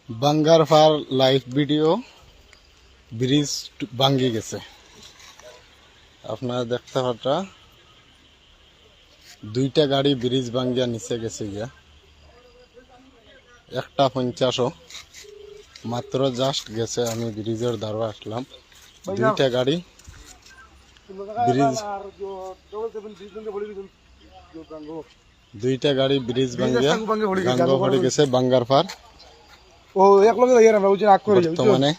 বাঙ্গারফার live video bridge ভাঙ্গি গেছে। আপনারা দেখতে পাটা দুইটা গাড়ি ব্রিজ ভাঙ্গিয়া নিচে গেছে গিয়া। একটা 50 মাত্র জাস্ট গেছে। আমি ব্রিজের ধারে আসলাম, দুইটা গাড়ি ব্রিজ ভাঙ্গিয়া গাঙ্গ পড়ে গেছে বাঙ্গারফার। ও এক লগে যাই আমরা ওই যে আগ করে যাই বর্তমানে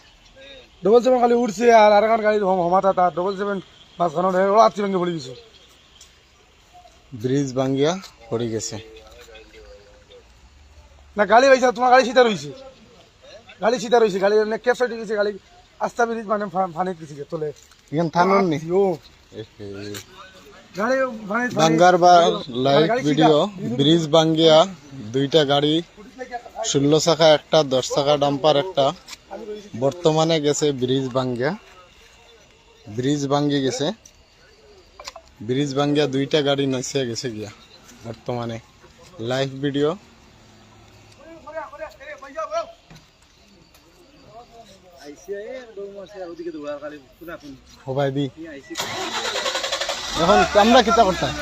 77 খালি উঠছে আর আরেকখান গাড়ি হমাতা তার 77 পাঁচ খান ওরা আত্মি ভেঙে পড়ে গেছে। ব্রিজ ভাঙ্গিয়া পড়ে গেছে। না গাড়ি হয়েছে, তোমার গাড়ি সিধা রয়েছে, গাড়ি সিধা রয়েছে, গাড়ি ক্যাপ সাইড গেছে, গাড়ি আস্তা ব্রিজ মানে ফানি দিছে তোলে এখান থানুন নি ও গাড়ি মানে বাঙ্গারফার লাইভ ভিডিও ব্রিজ ভাঙ্গিয়া দুইটা গাড়ি 16 চাকা একটা 10 চাকা ডাম্পার একটা বর্তমানে গেছে ব্রিজ ভাঙ্গি গেছে। ব্রিজ ভাঙ্গিয়া দুইটা গাড়ি নইছে গেছে গিয়া। বর্তমানে লাইভ ভিডিও সবাই দি এখন আমরা কিতা করতাম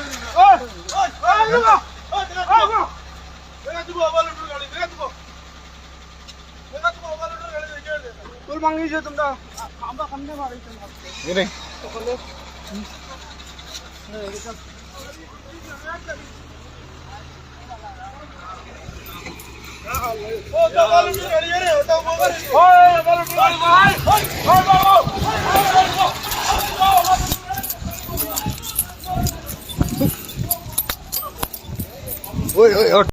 এরে ওই ওই ওঠ